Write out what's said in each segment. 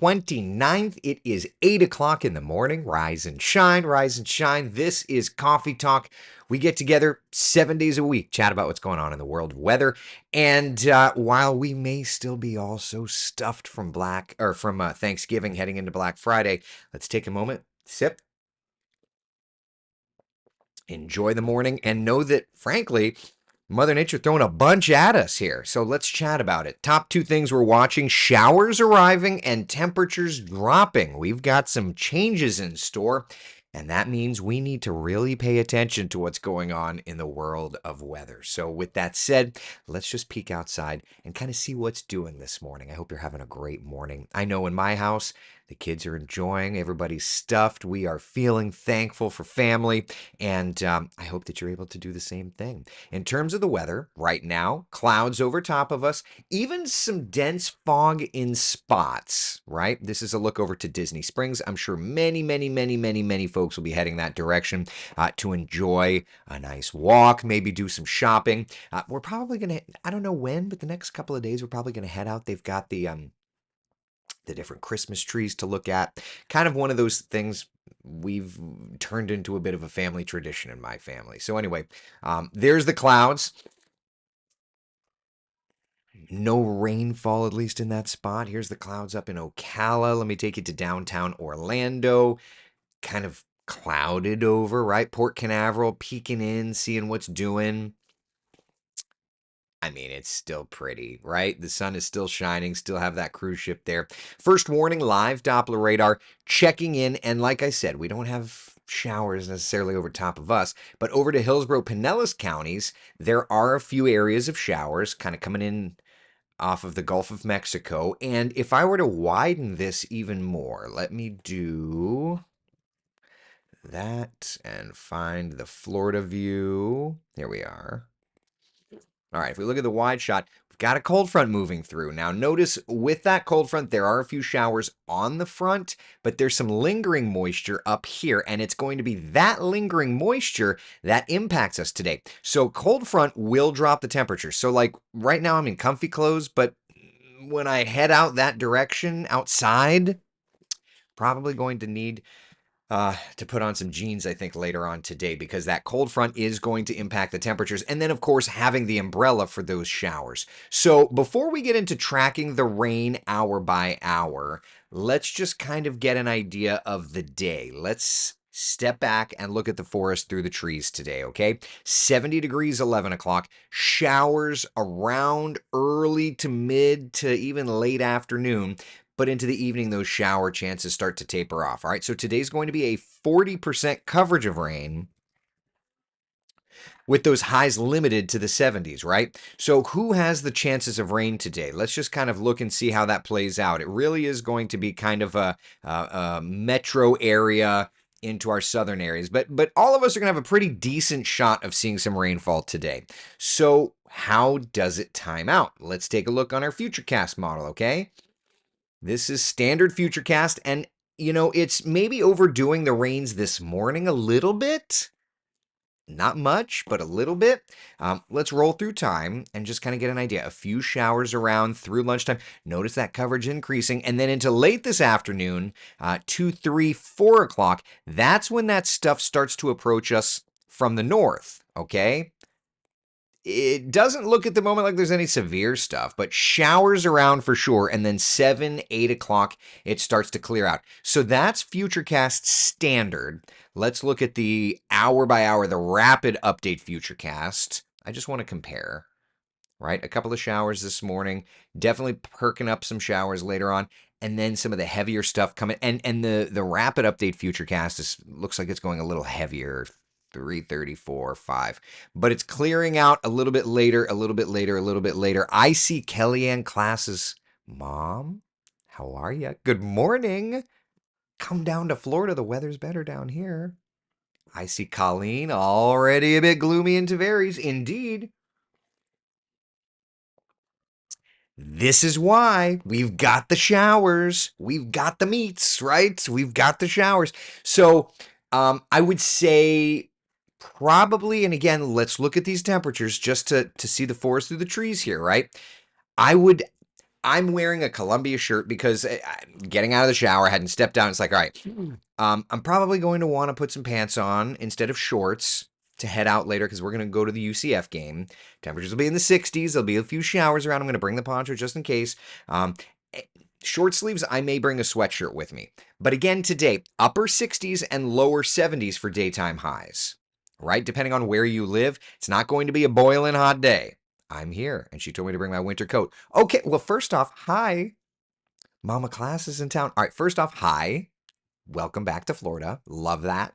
29th. It is 8 o'clock in the morning. Rise and shine, rise and shine. This is Coffee Talk. We get together 7 days a week, chat about what's going on in the world of weather. And while we may still be all so stuffed from Thanksgiving heading into Black Friday, let's take a moment, sip, enjoy the morning, and know that, frankly, Mother Nature throwing a bunch at us here. So let's chat about it. Top two things we're watching: showers arriving and temperatures dropping. We've got some changes in store, and that means we need to really pay attention to what's going on in the world of weather. So with that said, let's just peek outside and kind of see what's doing this morning. I hope you're having a great morning. I know in my house, the kids are enjoying, everybody's stuffed. We are feeling thankful for family, and I hope that you're able to do the same thing. In terms of the weather, right now, clouds over top of us, even some dense fog in spots, right? This is a look over to Disney Springs. I'm sure many folks will be heading that direction to enjoy a nice walk, maybe do some shopping. We're probably going to, I don't know when, but the next couple of days, we're probably going to head out. They've got the different Christmas trees to look at. Kind of one of those things we've turned into a bit of a family tradition in my family. So anyway, there's the clouds. No rainfall, at least in that spot. Here's the clouds up in Ocala. Let me take you to downtown Orlando. Kind of clouded over, right? Port Canaveral, peeking in, seeing what's doing. I mean, it's still pretty, right? The sun is still shining, still have that cruise ship there. First warning, live Doppler radar checking in. And like I said, we don't have showers necessarily over top of us, but over to Hillsborough, Pinellas counties, there are a few areas of showers kind of coming in off of the Gulf of Mexico. And if I were to widen this even more, let me do that and find the Florida view. Here we are. All right, if we look at the wide shot, we've got a cold front moving through. Now, notice with that cold front, there are a few showers on the front, but there's some lingering moisture up here, and it's going to be that lingering moisture that impacts us today. So cold front will drop the temperature. So like right now, I'm in comfy clothes, but when I head out that direction outside, probably going to need to put on some jeans, I think, later on today, because that cold front is going to impact the temperatures. And then, of course, having the umbrella for those showers. So before we get into tracking the rain hour by hour, let's just kind of get an idea of the day. Let's step back and look at the forest through the trees today, okay? 70 degrees, 11 o'clock. Showers around early to mid to even late afternoon. But into the evening, those shower chances start to taper off. All right, so today's going to be a 40% coverage of rain with those highs limited to the 70s, right? So who has the chances of rain today? Let's just kind of look and see how that plays out. It really is going to be kind of a metro area into our southern areas, but all of us are going to have a pretty decent shot of seeing some rainfall today. So how does it time out? Let's take a look on our Futurecast model, okay? This is standard Futurecast, and it's maybe overdoing the rains this morning a little bit. Not much, but a little bit. Let's roll through time and just kind of get an idea. A few showers around through lunchtime. Notice that coverage increasing, and then into late this afternoon, 2, 3, 4 o'clock. That's when that stuff starts to approach us from the north, okay? It doesn't look at the moment like there's any severe stuff, but showers around for sure. And then 7, 8 o'clock, it starts to clear out. So that's Futurecast standard. Let's look at the hour by hour, the rapid update Futurecast. I just want to compare, right? A couple of showers this morning, definitely perking up some showers later on. And then some of the heavier stuff coming. And the rapid update Futurecast looks like it's going a little heavier. 3:34, 5. But it's clearing out a little bit later, a little bit later, a little bit later. I see Kellyanne Class's mom. How are you? Good morning. Come down to Florida. The weather's better down here. I see Colleen already a bit gloomy and Tavares. Indeed. This is why we've got the showers. We've got the meets, right? We've got the showers. So I would say probably, and again, let's look at these temperatures just to see the forest through the trees here, right? I would I'm wearing a Columbia shirt because getting out of the shower, I hadn't stepped down. It's like, all right, I'm probably going to want to put some pants on instead of shorts to head out later because we're going to go to the UCF game. Temperatures will be in the 60s. There'll be a few showers around. I'm going to bring the poncho just in case. Eh, Short sleeves, I may bring a sweatshirt with me. But again, today, upper 60s and lower 70s for daytime highs, right? Depending on where you live, it's not going to be a boiling hot day. I'm here. And she told me to bring my winter coat. Okay, well, first off, hi. Mama Class is in town. All right, first off, hi. Welcome back to Florida. Love that.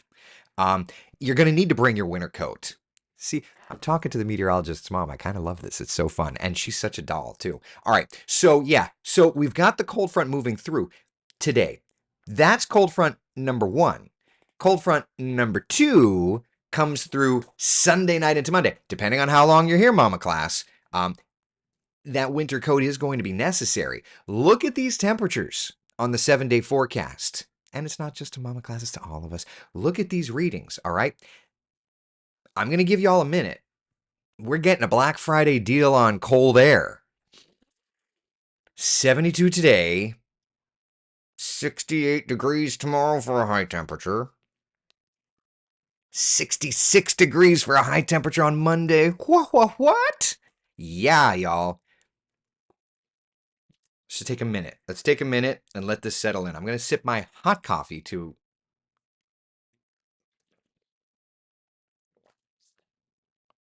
Um, you're going to need to bring your winter coat. See, I'm talking to the meteorologist's mom. I kind of love this. It's so fun. And she's such a doll, too. All right. So, yeah. So we've got the cold front moving through today. That's cold front number one. Cold front number two comes through Sunday night into Monday, depending on how long you're here, Mama Class. That winter coat is going to be necessary. Look at these temperatures on the 7-day forecast. And it's not just to Mama Class, it's to all of us. Look at these readings, all right? I'm going to give you all a minute. We're getting a Black Friday deal on cold air. 72 today, 68 degrees tomorrow for a high temperature. 66 degrees for a high temperature on Monday. What? Yeah, y'all. Should take a minute. Let's take a minute and let this settle in. I'm going to sip my hot coffee to.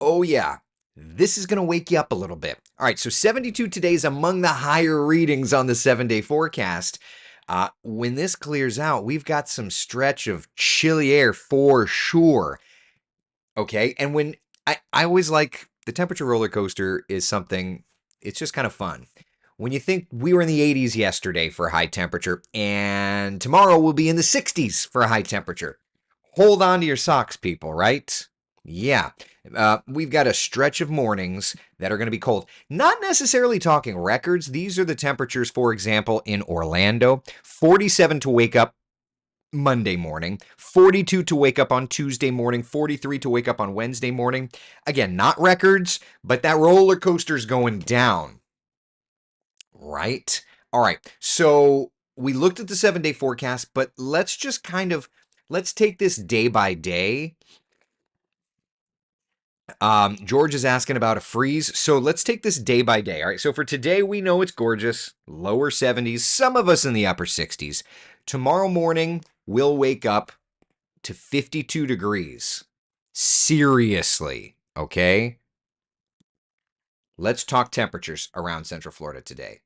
Oh, yeah. This is going to wake you up a little bit. All right, so 72 today is among the higher readings on the 7-day forecast. When this clears out, we've got some stretch of chilly air for sure. Okay, and when I always like the temperature roller coaster is something, it's just kind of fun. When you think we were in the 80s yesterday for a high temperature, and tomorrow we'll be in the 60s for a high temperature. Hold on to your socks, people, right? Yeah. We've got a stretch of mornings that are going to be cold. Not necessarily talking records. These are the temperatures, for example, in Orlando 47 to wake up Monday morning, 42 to wake up on Tuesday morning, 43 to wake up on Wednesday morning. Again, not records, but that roller coaster's going down. Right? All right. So we looked at the 7-day forecast, but let's just let's take this day by day. George is asking about a freeze. So let's take this day by day. All right. So for today, we know it's gorgeous, lower 70s, some of us in the upper 60s. Tomorrow morning, we'll wake up to 52 degrees. Seriously. Okay. Let's talk temperatures around Central Florida today.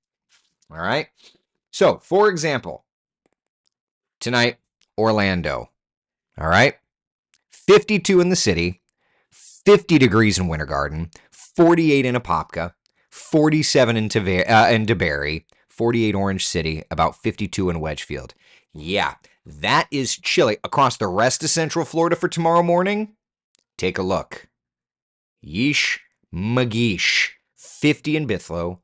All right. So, for example, tonight, Orlando. All right. 52 in the city, 50 degrees in Winter Garden, 48 in Apopka, 47 in DeBary, 48 Orange City, about 52 in Wedgefield. Yeah, that is chilly. Across the rest of Central Florida for tomorrow morning, take a look. Yeesh Mageesh, 50 in Bithlo,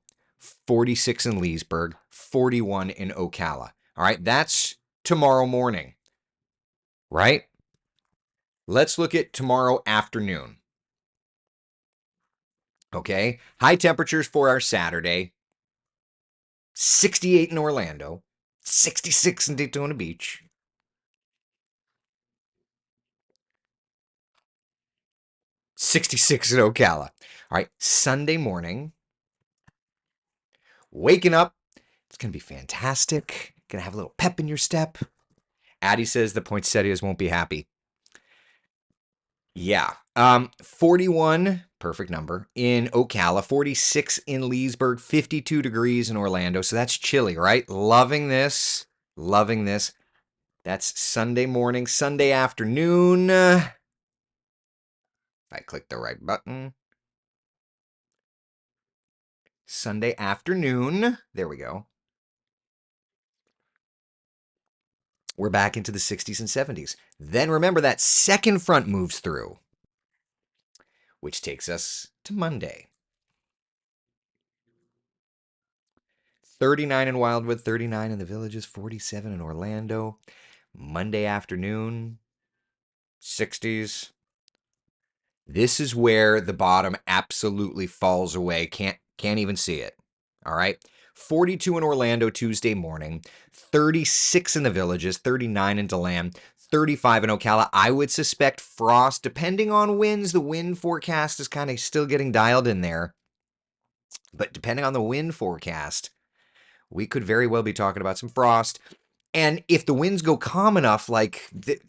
46 in Leesburg, 41 in Ocala. All right, that's tomorrow morning, right? Let's look at tomorrow afternoon. Okay, high temperatures for our Saturday 68 in Orlando, 66 in Daytona Beach, 66 in Ocala. All right, Sunday morning, waking up, it's going to be fantastic. Going to have a little pep in your step. Addie says the poinsettias won't be happy. Yeah. 41, perfect number, in Ocala, 46 in Leesburg, 52 degrees in Orlando. So that's chilly, right? Loving this. Loving this. That's Sunday morning, Sunday afternoon. If I click the right button. Sunday afternoon. There we go. We're back into the 60s and 70s. Then remember that second front moves through, which takes us to Monday. 39 in Wildwood, 39 in the Villages, 47 in Orlando. Monday afternoon, 60s. This is where the bottom absolutely falls away. Can't even see it. All right. 42 in Orlando Tuesday morning, 36 in the Villages, 39 in DeLand, 35 in Ocala. I would suspect frost, depending on winds. The wind forecast is kind of still getting dialed in there. But depending on the wind forecast, we could very well be talking about some frost. And if the winds go calm enough,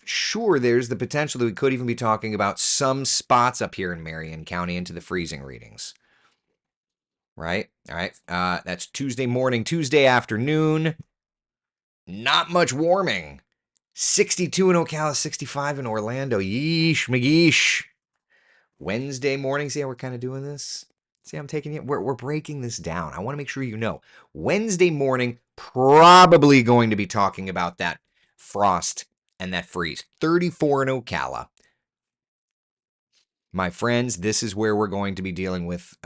sure, there's the potential that we could even be talking about some spots up here in Marion County into the freezing readings. Right? All right. That's Tuesday morning, Tuesday afternoon. Not much warming. 62 in Ocala, 65 in Orlando. Yeesh, McGeesh. Wednesday morning. See how we're kind of doing this? See, I'm taking it. We're breaking this down. I want to make sure you know. Wednesday morning, probably going to be talking about that frost and that freeze. 34 in Ocala. My friends, this is where we're going to be dealing with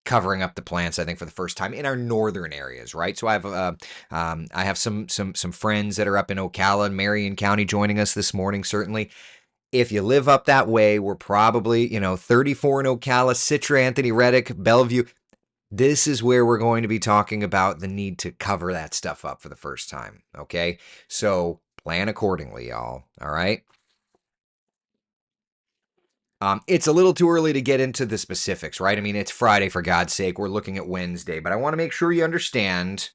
covering up the plants, I think, for the first time in our northern areas, right? So I have some friends that are up in Ocala and Marion County joining us this morning, certainly. If you live up that way, we're probably, 34 in Ocala, Citra, Anthony Reddick, Bellevue. This is where we're going to be talking about the need to cover that stuff up for the first time, okay? So plan accordingly, y'all, all right? It's a little too early to get into the specifics, right? I mean, it's Friday, for God's sake. We're looking at Wednesday, but I want to make sure you understand.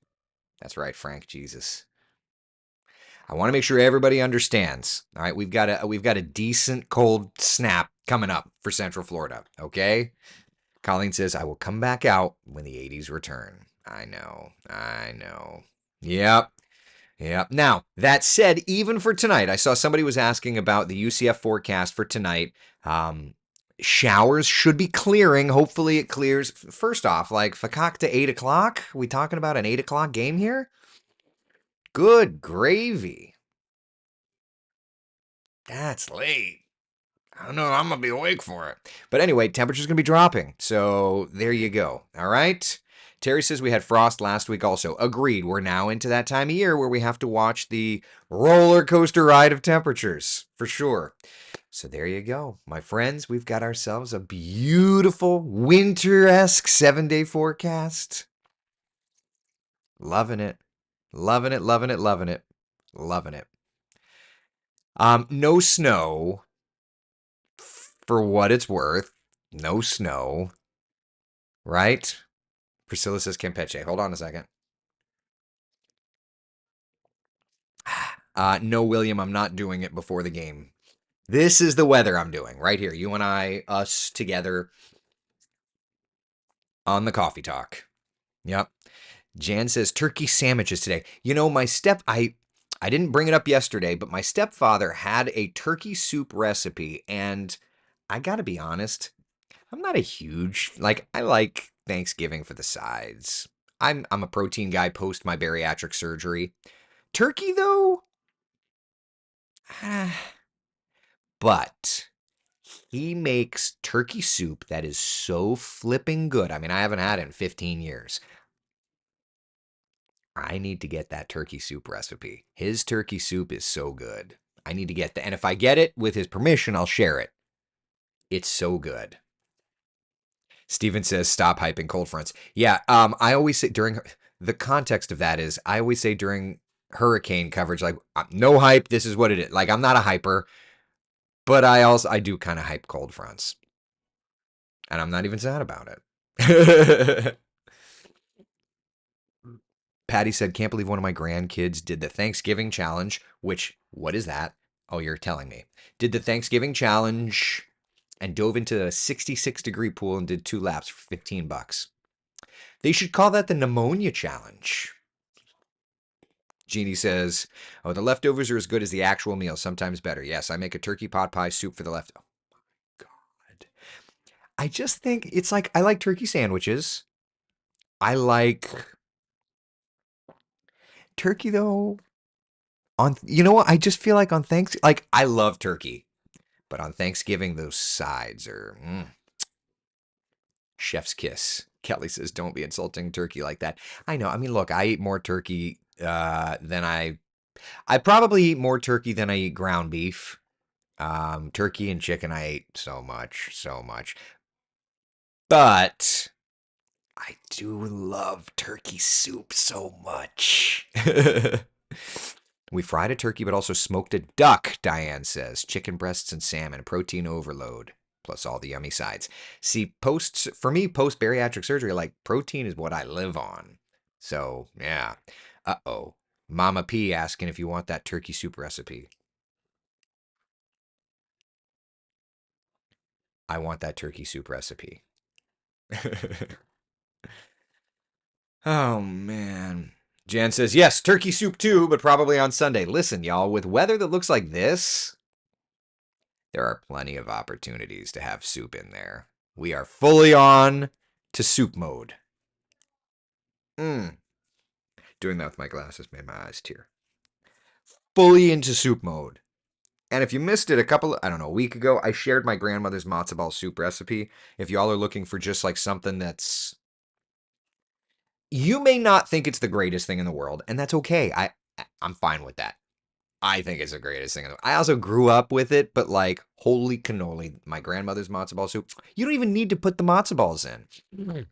That's right, Frank, Jesus. I want to make sure everybody understands. All right, we've got a decent cold snap coming up for Central Florida. Okay, Colleen says I will come back out when the 80s return. I know. Yep. Now that said, even for tonight, I saw somebody was asking about the UCF forecast for tonight. Showers should be clearing. Hopefully, it clears. First off, like Fakakta 8 o'clock. We talking about an 8 o'clock game here? Good gravy. That's late. I don't know. I'm going to be awake for it. But anyway, temperature's going to be dropping. So there you go. All right. Terry says we had frost last week also. Agreed. We're now into that time of year where we have to watch the roller coaster ride of temperatures for sure. So there you go. My friends, we've got ourselves a beautiful winter-esque 7-day forecast. Loving it. Loving it, loving it, loving it. Loving it. No snow, for what it's worth. No snow. Right? Priscilla says Campeche. Hold on a second. No, William, I'm not doing it before the game. This is the weather I'm doing right here. You and I, us together on the coffee talk. Yep. Jan says turkey sandwiches today. You know, I didn't bring it up yesterday, but my stepfather had a turkey soup recipe, and I gotta be honest, I'm not a huge I like Thanksgiving for the sides. I'm a protein guy post my bariatric surgery. Turkey though, but he makes turkey soup that is so flipping good. I mean, I haven't had it in 15 years. I need to get that turkey soup recipe. His turkey soup is so good. I need to get that. And if I get it with his permission, I'll share it. It's so good. Steven says, stop hyping cold fronts. Yeah, I always say during the context of that is I always say during hurricane coverage, no hype. This is what it is. Like, I'm not a hyper, but I do kind of hype cold fronts. And I'm not even sad about it. Patty said, can't believe one of my grandkids did the Thanksgiving challenge, which, what is that? Oh, you're telling me. Did the Thanksgiving challenge and dove into a 66-degree pool and did 2 laps for $15. They should call that the pneumonia challenge. Jeannie says, oh, the leftovers are as good as the actual meal, sometimes better. Yes, I make a turkey pot pie soup for the left. Oh my God. I just think it's like, I like turkey sandwiches. I like turkey though. You know what? I just feel like on Thanksgiving, I love turkey, but on Thanksgiving, those sides are chef's kiss. Kelly says, don't be insulting turkey like that. I know. I mean, look, I eat more turkey than I probably eat more turkey than I eat ground beef. Turkey and chicken, I ate so much. But I do love turkey soup so much. We fried a turkey, but also smoked a duck, Diane says. Chicken breasts and salmon, protein overload, plus all the yummy sides. See, for me, post bariatric surgery, like protein is what I live on. So, yeah. Uh-oh. Mama P asking if you want that turkey soup recipe. I want that turkey soup recipe. Oh, man. Jan says, yes, turkey soup too, but probably on Sunday. Listen, y'all, with weather that looks like this, there are plenty of opportunities to have soup in there. We are fully on to soup mode. Doing that with my glasses made my eyes tear. Fully into soup mode. And if you missed it a week ago, I shared my grandmother's matzo ball soup recipe. If y'all are looking for just like something that's, you may not think it's the greatest thing in the world, and that's okay. I'm fine with that. I think it's the greatest thing. I also grew up with it, but like, holy cannoli, my grandmother's matzo ball soup. You don't even need to put the matzo balls in.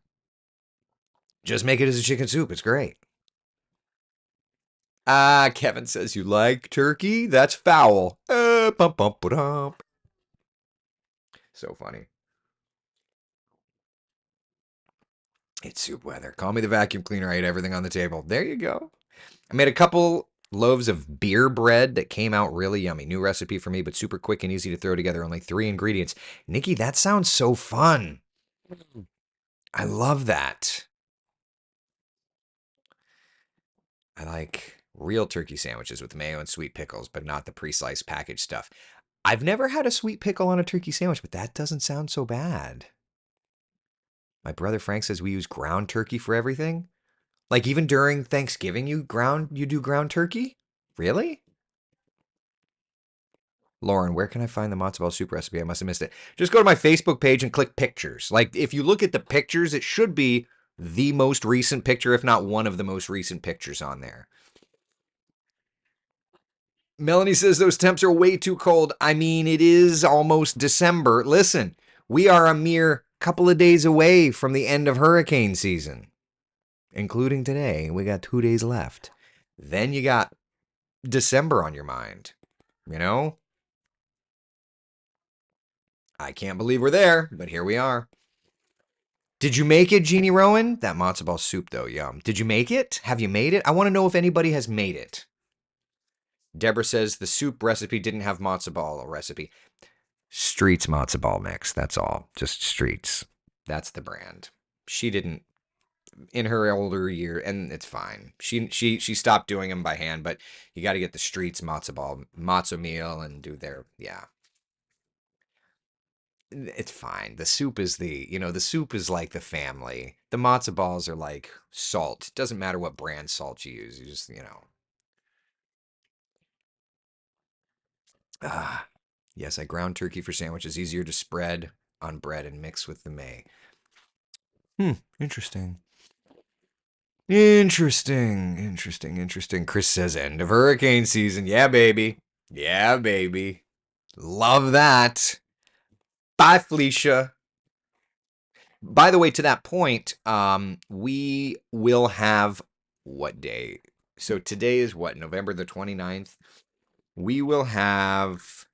Just make it as a chicken soup. It's great. Kevin says you like turkey? That's foul. Bump, bump, ba-dum. So funny. It's soup weather. Call me the vacuum cleaner. I ate everything on the table. There you go. I made a couple loaves of beer bread that came out really yummy. New recipe for me, but super quick and easy to throw together. Only 3 ingredients. Nikki, that sounds so fun. I love that. I like real turkey sandwiches with mayo and sweet pickles, but not the pre-sliced packaged stuff. I've never had a sweet pickle on a turkey sandwich, but that doesn't sound so bad. My brother Frank says we use ground turkey for everything. Like even during Thanksgiving, you do ground turkey? Really? Lauren, where can I find the matzo ball soup recipe? I must have missed it. Just go to my Facebook page and click pictures. Like if you look at the pictures, it should be the most recent picture, if not one of the most recent pictures on there. Melanie says those temps are way too cold. I mean, it is almost December. Listen, we are a mere couple of days away from the end of hurricane season, including today. We got 2 days left. Then you got December on your mind, you know? I can't believe we're there, but here we are. Did you make it, Jeannie Rowan? That matzo ball soup, though, yum. Did you make it? Have you made it? I want to know if anybody has made it. Deborah says the soup recipe didn't have matzo ball recipe. Streets matzo ball mix. That's all. Just Streets. That's the brand. She didn't in her older year, and it's fine. She stopped doing them by hand, but you got to get the Streets matzo meal and do their It's fine. The soup is the soup is like the family. The matzo balls are like salt. It doesn't matter what brand salt you use. You just. Ah, yes, I ground turkey for sandwiches. Easier to spread on bread and mix with the may. Interesting. Interesting. Chris says end of hurricane season. Yeah, baby. Yeah, baby. Love that. Bye, Felicia. By the way, to that point, we will have what day? So today is what, November the 29th? We will have.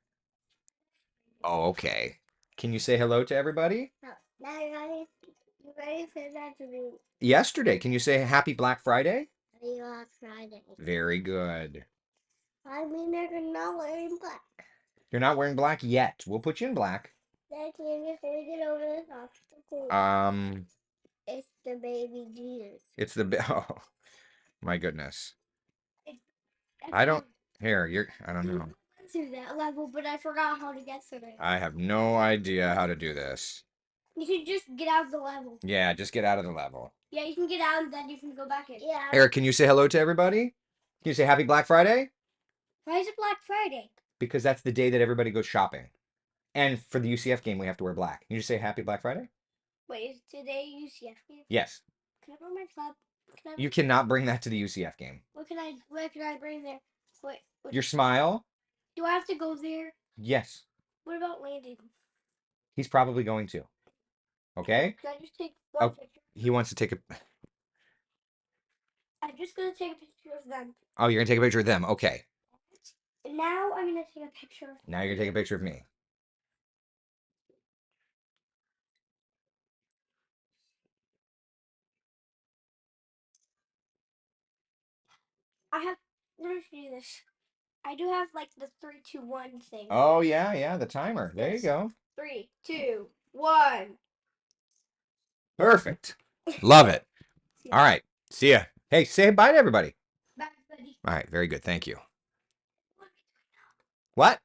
Oh, okay. Can you say hello to everybody? No, you ready for that to be yesterday. Can you say happy Black Friday? Happy Black Friday. Very good. I mean, they're not wearing black. You're not wearing black yet. We'll put you in black. Then can you just get over this obstacle? It's the baby Jesus. It's the oh my goodness. I don't I don't know. To that level, but I forgot how to get to it. I have no idea how to do this. You should just get out of the level. Yeah, just get out of the level. Yeah, you can get out and then you can go back in. Yeah. Eric, can you say hello to everybody? Can you say happy Black Friday? Why is it Black Friday? Because that's the day that everybody goes shopping. And for the UCF game, we have to wear black. Can you just say happy Black Friday? Wait, is today UCF game? Yes. Can I bring my club? You cannot bring that to the UCF game. What can I bring there? What? Your smile? Do I have to go there? Yes. What about Landon? He's probably going to. Okay? Can I just take one picture? He wants to take a. I'm just gonna take a picture of them. Oh, you're gonna take a picture of them. Okay. And now I'm gonna take a picture. Now you're gonna take a picture of me. I have. Let me do this. I do have like the 3, 2, 1 thing. Oh yeah, yeah, the timer. There you go. 3, 2, 1. Perfect. Love it. Yeah. All right. See ya. Hey, say bye to everybody. Bye, buddy. All right. Very good. Thank you. What?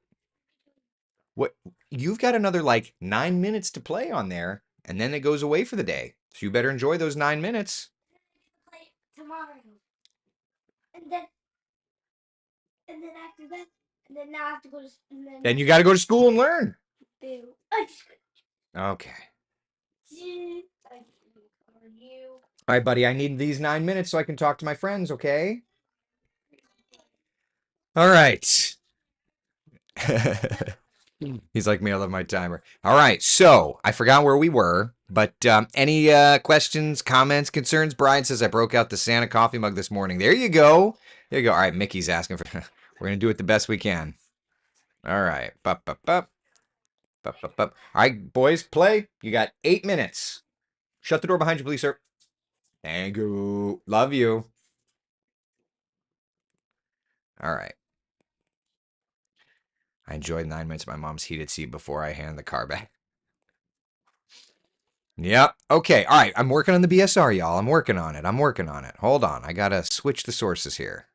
What? You've got another like 9 minutes to play on there, and then it goes away for the day. So you better enjoy those 9 minutes. Play tomorrow, and then after that, and then now I have to go to. And Then you got to go to school and learn. boo. Okay. You. All right, buddy. I need these 9 minutes so I can talk to my friends. Okay. All right. He's like me. I love my timer. All right. So I forgot where we were, but any questions, comments, concerns? Brian says I broke out the Santa coffee mug this morning. There you go. There you go. All right. Mickey's asking for. We're gonna do it the best we can. All right. Bup, bup, bup. Bup, bup, bup. All right, boys, play. You got 8 minutes. Shut the door behind you, please, sir. Thank you. Love you. All right. I enjoyed 9 minutes of my mom's heated seat before I hand the car back. Yep. Okay. All right. I'm working on the BSR, y'all. I'm working on it. I'm working on it. Hold on. I got to switch the sources here.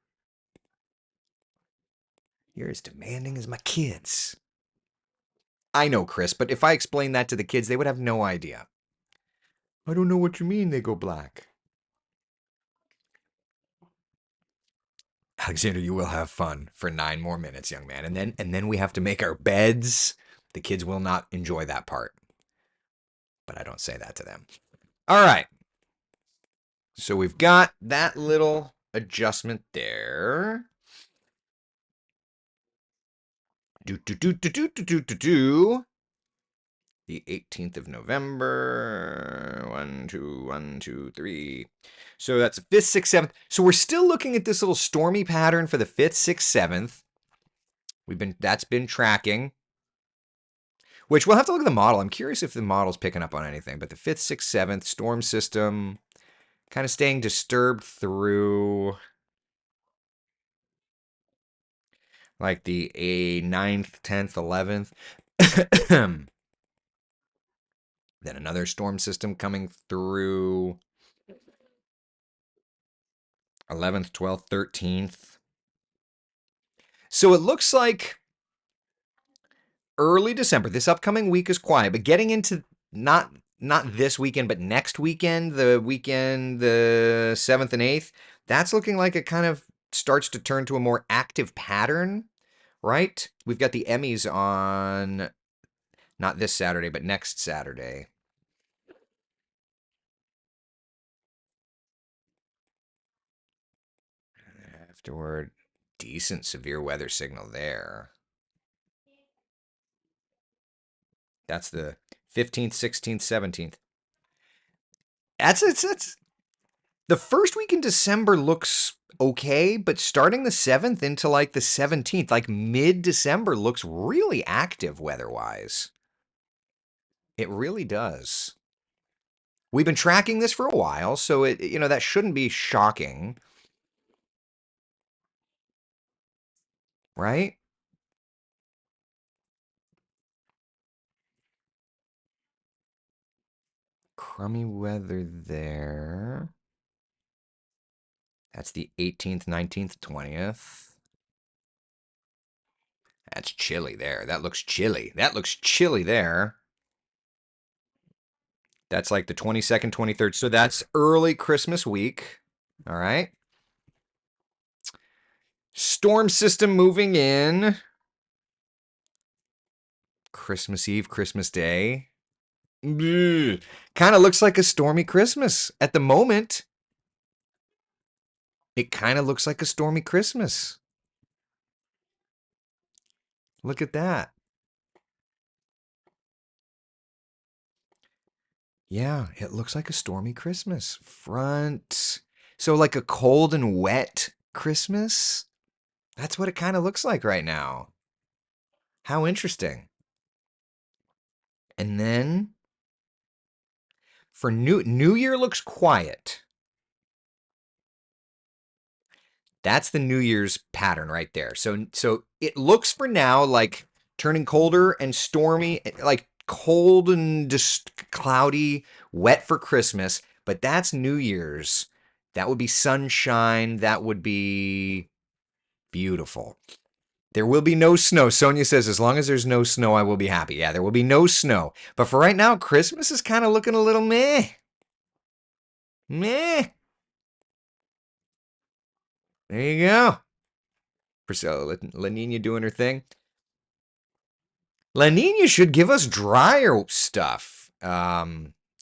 You're as demanding as my kids. I know, Chris, but if I explained that to the kids, they would have no idea. I don't know what you mean they go black. Alexander, you will have fun for 9 more minutes, young man. And then we have to make our beds. The kids will not enjoy that part. But I don't say that to them. All right. So we've got that little adjustment there. Do. The 18th of November. 1, 2, 1, 2, 3. So that's 5th, 6th, 7th. So we're still looking at this little stormy pattern for the 5th, 6th, 7th. That's been tracking. Which we'll have to look at the model. I'm curious if the model's picking up on anything. But the 5th, 6th, 7th storm system kind of staying disturbed through like the 9th, 10th, 11th. Then another storm system coming through 11th, 12th, 13th. So it looks like early December, this upcoming week is quiet, but getting into not this weekend, but next weekend, the 7th and 8th, that's looking like it kind of starts to turn to a more active pattern, right? We've got the Emmys on not this Saturday, but next Saturday. Afterward, decent severe weather signal there. That's the 15th, 16th, 17th. That's the first week in December looks okay, but starting the 7th into like the 17th, like mid-December looks really active weather-wise. It really does. We've been tracking this for a while, so that shouldn't be shocking. Right? Crummy weather there. That's the 18th, 19th, 20th. That's chilly there. That looks chilly. That looks chilly there. That's like the 22nd, 23rd. So that's early Christmas week. All right. Storm system moving in. Christmas Eve, Christmas Day. Kind of looks like a stormy Christmas at the moment. It kind of looks like a stormy Christmas. Look at that. Yeah, it looks like a stormy Christmas. So like a cold and wet Christmas? That's what it kind of looks like right now. How interesting. And then for New Year looks quiet. That's the New Year's pattern right there. So it looks for now like turning colder and stormy, like cold and just cloudy, wet for Christmas, but that's New Year's. That would be sunshine, that would be beautiful. There will be no snow. Sonia says, as long as there's no snow, I will be happy. Yeah, there will be no snow. But for right now, Christmas is kind of looking a little meh. Meh. There you go. Priscilla La Nina doing her thing. La Nina should give us drier stuff.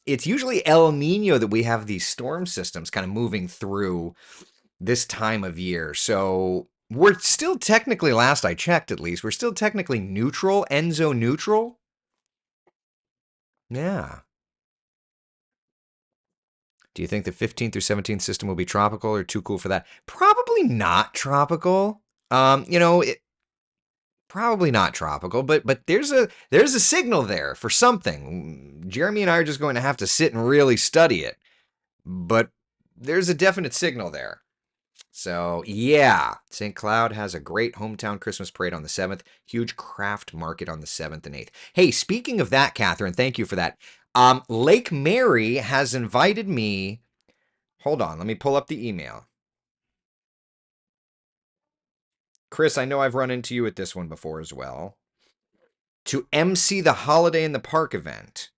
It's usually El Nino that we have these storm systems kind of moving through this time of year. So we're still technically, last I checked at least, we're still technically neutral, Enzo neutral. Yeah. Do you think the 15th or 17th system will be tropical or too cool for that? Probably not tropical. It probably not tropical, but there's a signal there for something. Jeremy and I are just going to have to sit and really study it. But there's a definite signal there. So, yeah, St. Cloud has a great hometown Christmas parade on the 7th, huge craft market on the 7th and 8th. Hey, speaking of that, Catherine, thank you for that. Lake Mary has invited me. Hold on, let me pull up the email. Chris, I know I've run into you at this one before as well. To MC the Holiday in the Park event.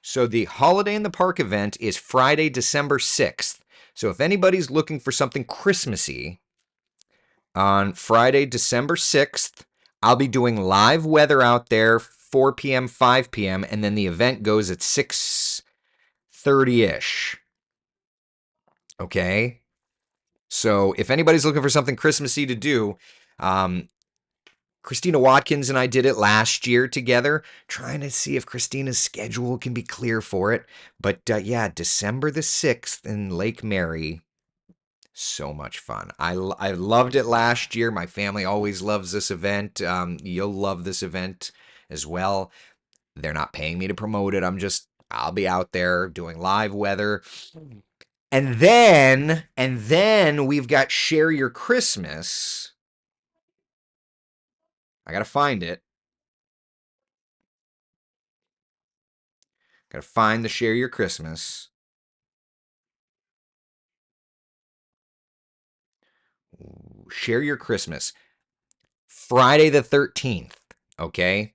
So the Holiday in the Park event is Friday, December 6th. So if anybody's looking for something Christmassy, on Friday, December 6th, I'll be doing live weather out there, 4 p.m., 5 p.m., and then the event goes at 6:30-ish. Okay? So if anybody's looking for something Christmassy to do, Christina Watkins and I did it last year together, trying to see if Christina's schedule can be clear for it. But yeah, December the 6th in Lake Mary. So much fun. I loved it last year. My family always loves this event. You'll love this event as well. They're not paying me to promote it. I'll be out there doing live weather. And then we've got Share Your Christmas. I gotta find it. Gotta find the Share Your Christmas. Share Your Christmas. Friday the 13th. Okay.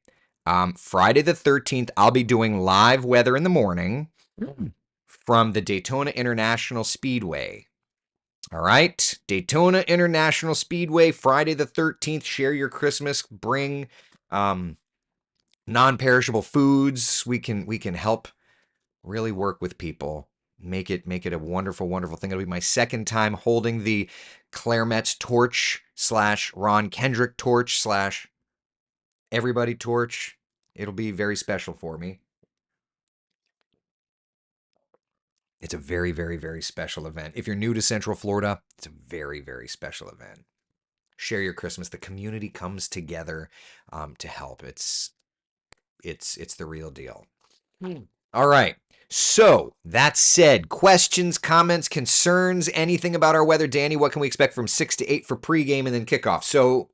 Friday the 13th, I'll be doing live weather in the morning from the Daytona International Speedway. All right. Daytona International Speedway, Friday the 13th. Share Your Christmas. Bring non-perishable foods. We can help really work with people. Make it a wonderful, wonderful thing. It'll be my second time holding the Claire Metz torch / Ron Kendrick torch / everybody torch. It'll be very special for me. It's a very, very, very special event. If you're new to Central Florida, it's a very, very special event. Share Your Christmas. The community comes together to help. It's the real deal. All right. So that said, questions, comments, concerns, anything about our weather, Danny? What can we expect from 6 to 8 for pregame and then kickoff? So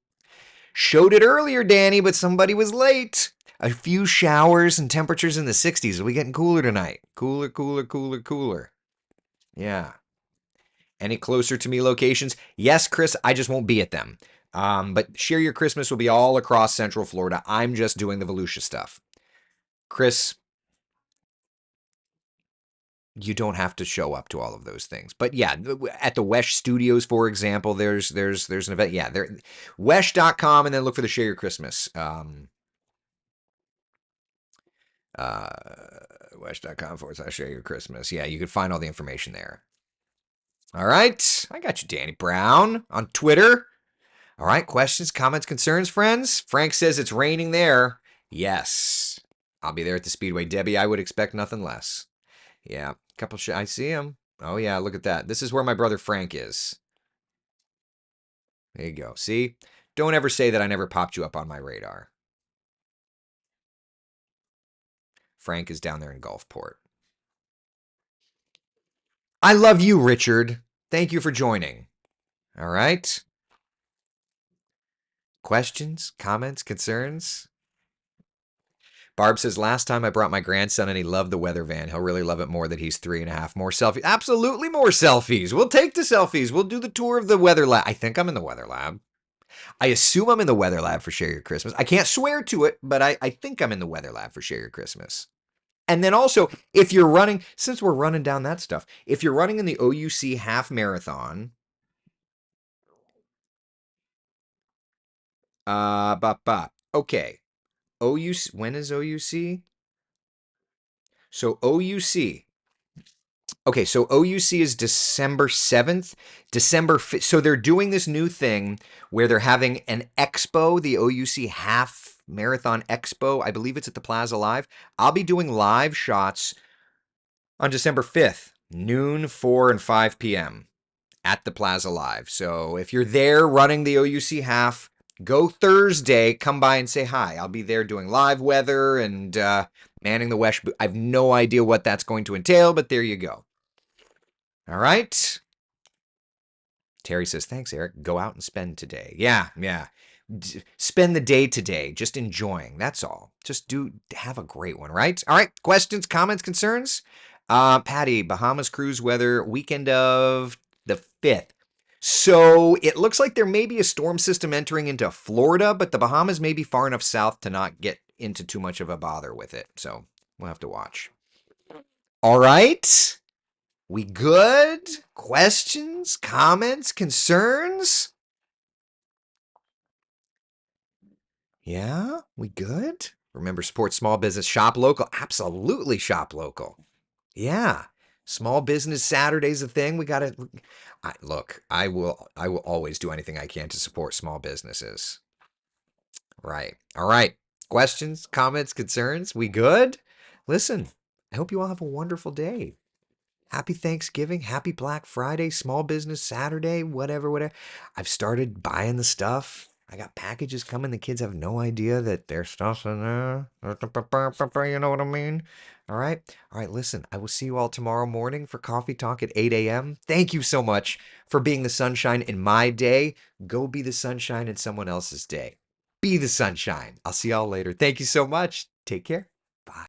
showed it earlier, Danny, but somebody was late. A few showers and temperatures in the 60s. Are we getting cooler tonight? Cooler, cooler, cooler, cooler. Yeah. Any closer to me locations? Yes, Chris, I just won't be at them. But Share Your Christmas will be all across Central Florida. I'm just doing the Volusia stuff. Chris, you don't have to show up to all of those things. But yeah, at the Wesh Studios, for example, there's an event. Yeah, there, Wesh.com, and then look for the Share Your Christmas. Wesh.com/Share Your Christmas. Yeah, you can find all the information there. All right, I got you, Danny Brown, on Twitter. All right, questions, comments, concerns, friends? Frank says it's raining there. Yes, I'll be there at the Speedway. Debbie, I would expect nothing less. Yeah, couple I see him. Oh yeah, look at that. This is where my brother Frank is. There you go. See? Don't ever say that I never popped you up on my radar. Frank is down there in Gulfport. I love you, Richard. Thank you for joining. All right. Questions, comments, concerns? Barb says, last time I brought my grandson and he loved the weather van. He'll really love it more that he's 3.5. More selfies. Absolutely more selfies. We'll take the selfies. We'll do the tour of the weather lab. I think I'm in the weather lab. I assume I'm in the weather lab for Share Your Christmas. I can't swear to it, but I think I'm in the weather lab for Share Your Christmas. And then also, if you're running, since we're running down that stuff, if you're running in the OUC half marathon, okay. OUC, when is OUC? So OUC. Okay, so OUC is December 7th, December 5th. So they're doing this new thing where they're having an expo, the OUC Half Marathon Expo. I believe it's at the Plaza Live. I'll be doing live shots on December 5th, noon, 4, and 5 p.m. at the Plaza Live. So if you're there running the OUC half, go Thursday, come by and say hi. I'll be there doing live weather and manning the Wesh. I have no idea what that's going to entail, but there you go. All right. Terry says, thanks, Eric. Go out and spend today. Yeah. Spend the day today just enjoying. That's all. Just have a great one, right? All right. Questions, comments, concerns? Patty, Bahamas cruise weather, weekend of the 5th. So it looks like there may be a storm system entering into Florida, but the Bahamas may be far enough south to not get into too much of a bother with it. So we'll have to watch. All right. We good? Questions, comments, concerns? Yeah, we good? Remember, support small business, shop local. Absolutely shop local. Yeah. Small business Saturday's a thing. We got to look, I will always do anything I can to support small businesses. Right. All right. Questions, comments, concerns? We good? Listen, I hope you all have a wonderful day. Happy Thanksgiving, happy Black Friday, Small Business Saturday, whatever. I've started buying the stuff. I got packages coming. The kids have no idea that their stuff's in there. You know what I mean? All right. All right. Listen, I will see you all tomorrow morning for Coffee Talk at 8 a.m. Thank you so much for being the sunshine in my day. Go be the sunshine in someone else's day. Be the sunshine. I'll see y'all later. Thank you so much. Take care.